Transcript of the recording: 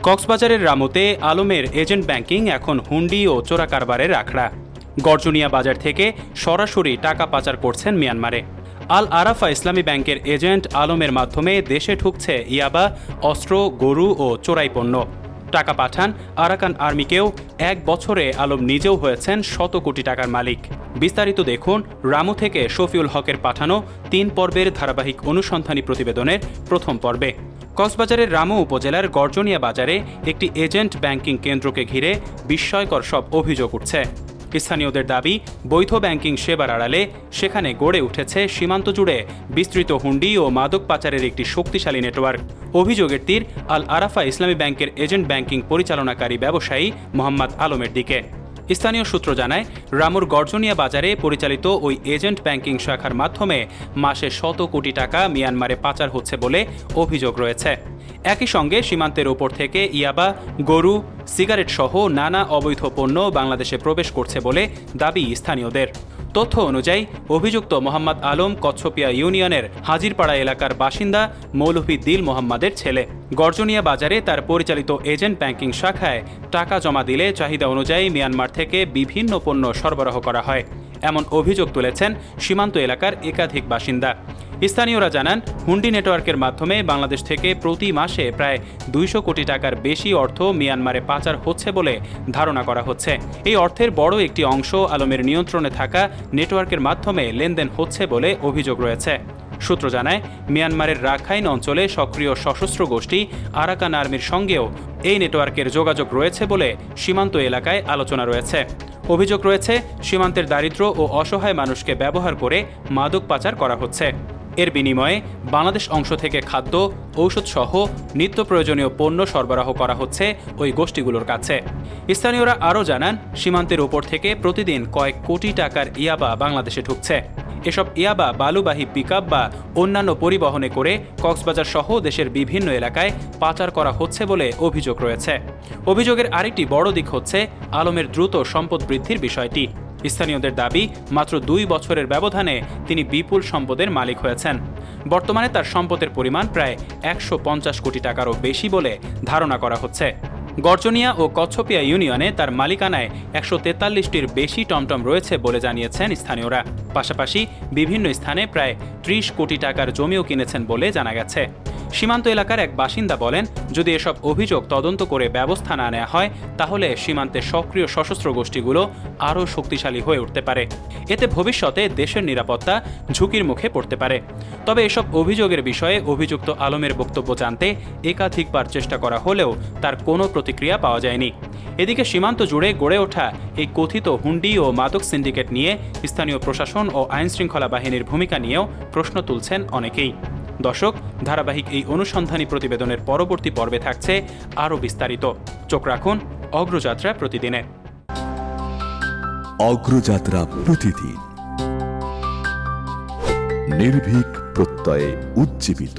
কক্সবাজারের রামুতে আলমের agent banking এখন হুন্ডি ও চোরা কারবারের আখড়া। গর্জনিয়া বাজার থেকে সরাসরি টাকা পাচার করছেন মিয়ানমারে। আল আরাফা ইসলামী ব্যাংকের এজেন্ট আলমের মাধ্যমে দেশে ঢুকছে ইয়াবা, অস্ত্র, গরু ও চোরাই পণ্য। টাকা পাঠান আরাকান আর্মিকেও। 1 বছরে আলম নিজেও হয়েছেন শত কোটি টাকার মালিক। বিস্তারিত দেখুন রামু থেকে শফিউল হকের পাঠানো 3 পর্বের ধারাবাহিক অনুসন্ধানী প্রতিবেদনের প্রথম পর্বে। কক্সবাজারের রামু উপজেলার গর্জনিয়া বাজারে একটি এজেন্ট ব্যাংকিং কেন্দ্রকে ঘিরে বিস্ময়কর সব অভিযোগ উঠছে। স্থানীয়দের দাবি, বৈধ ব্যাংকিং সেবার আড়ালে সেখানে গড়ে উঠেছে সীমান্ত জুড়ে বিস্তৃত হুন্ডি ও মাদক পাচারের একটি শক্তিশালী নেটওয়ার্ক। অভিযোগের তীর আল আরাফা ইসলামী ব্যাংকের এজেন্ট ব্যাংকিং পরিচালনাকারী ব্যবসায়ী মোহাম্মদ আলমের দিকে। স্থানীয় সূত্র জানায়, রামুর গর্জনিয়া বাজারে পরিচালিত ওই এজেন্ট ব্যাংকিং শাখার মাধ্যমে মাসে শত কোটি টাকা মিয়ানমারে পাচার হচ্ছে বলে অভিযোগ রয়েছে। একই সঙ্গে সীমান্তের ওপর থেকে ইয়াবা, গরু, সিগারেট সহ নানা অবৈধ পণ্য বাংলাদেশে প্রবেশ করছে বলে দাবি স্থানীয়দের। তথ্য অনুযায়ী অভিযুক্ত মোহাম্মদ আলম কচ্ছপিয়া ইউনিয়নের হাজিরপাড়া এলাকার বাসিন্দা মৌলভী দিল মোহাম্মদের ছেলে। গর্জনিয়া বাজারে তার পরিচালিত এজেন্ট ব্যাংকিং শাখায় টাকা জমা দিলে চাহিদা অনুযায়ী মিয়ানমার থেকে বিভিন্ন পণ্য সরবরাহ করা হয়, এমন অভিযোগ তুলেছেন সীমান্ত এলাকার একাধিক বাসিন্দা। স্থানীয়রা জানান, হুন্ডি নেটওয়ার্কের মাধ্যমে বাংলাদেশ থেকে প্রতি মাসে প্রায় 200 কোটি টাকার বেশি অর্থ মিয়ানমারে পাচার হচ্ছে বলে ধারণা করা হচ্ছে। এই অর্থের বড় একটি অংশ আলমের নিয়ন্ত্রণে থাকা নেটওয়ার্কের মাধ্যমে লেনদেন হচ্ছে বলে অভিযোগ রয়েছে। সূত্র জানায়, মিয়ানমারের রাখাইন অঞ্চলে সক্রিয় সশস্ত্র গোষ্ঠী আরাকান আর্মির সঙ্গেও এই নেটওয়ার্কের যোগাযোগ রয়েছে বলে সীমান্ত এলাকায় আলোচনা রয়েছে। অভিযোগ রয়েছে, সীমান্তের দারিদ্র্য ও অসহায় মানুষকে ব্যবহার করে মাদক পাচার করা হচ্ছে। এর বিনিময়ে বাংলাদেশ অংশ থেকে খাদ্য, ঔষধসহ নিত্য প্রয়োজনীয় পণ্য সরবরাহ করা হচ্ছে ওই গোষ্ঠীগুলোর কাছে। স্থানীয়রা আরও জানান, সীমান্তের ওপর থেকে প্রতিদিন কয়েক কোটি টাকার ইয়াবা বাংলাদেশে ঢুকছে। এসব ইয়াবা বালুবাহী পিকআপ বা অন্যান্য পরিবহনে করে কক্সবাজার সহ দেশের বিভিন্ন এলাকায় পাচার করা হচ্ছে বলে অভিযোগ রয়েছে। অভিযোগের আরেকটি বড় দিক হচ্ছে আলমের দ্রুত সম্পদ বৃদ্ধির বিষয়টি। স্থানীয়দের দাবি, মাত্র 2 বছরের ব্যবধানে তিনি বিপুল সম্পদের মালিক হয়েছেন। বর্তমানে তার সম্পদের পরিমাণ প্রায় 150 কোটি টাকারও বেশি বলে ধারণা করা হচ্ছে। গর্জনিয়া ও কচ্ছপিয়া ইউনিয়নে তার মালিকানায় 143টির বেশি টমটম রয়েছে বলে জানিয়েছেন স্থানীয়রা। পাশাপাশি বিভিন্ন স্থানে প্রায় 30 কোটি টাকার জমিও কিনেছেন বলে জানা গেছে। সীমান্ত এলাকার এক বাসিন্দা বলেন, যদি এসব অভিযোগ তদন্ত করে ব্যবস্থা না নেওয়া হয় তাহলে সীমান্তে সক্রিয় সশস্ত্র গোষ্ঠীগুলো আরও শক্তিশালী হয়ে উঠতে পারে। এতে ভবিষ্যতে দেশের নিরাপত্তা ঝুঁকির মুখে পড়তে পারে। তবে এসব অভিযোগের বিষয়ে অভিযুক্ত আলমের বক্তব্য জানতে একাধিকবার চেষ্টা করা হলেও তার কোনো প্রতিক্রিয়া পাওয়া যায়নি। এদিকে সীমান্ত জুড়ে গড়ে ওঠা এই কথিত হুন্ডি ও মাদক সিন্ডিকেট নিয়ে স্থানীয় প্রশাসন ও আইনশৃঙ্খলা বাহিনীর ভূমিকা নিয়েও প্রশ্ন তুলছেন অনেকেই। দর্শক, ধারাবাহিক এই অনুসন্ধানী প্রতিবেদনের পরবর্তী পর্বে থাকছে আরও বিস্তারিত। চোখ রাখুন অগ্রযাত্রা প্রতিদিনে। অগ্রযাত্রা প্রতিদিন, নির্ভীক প্রত্যয়ে উজ্জীবিত।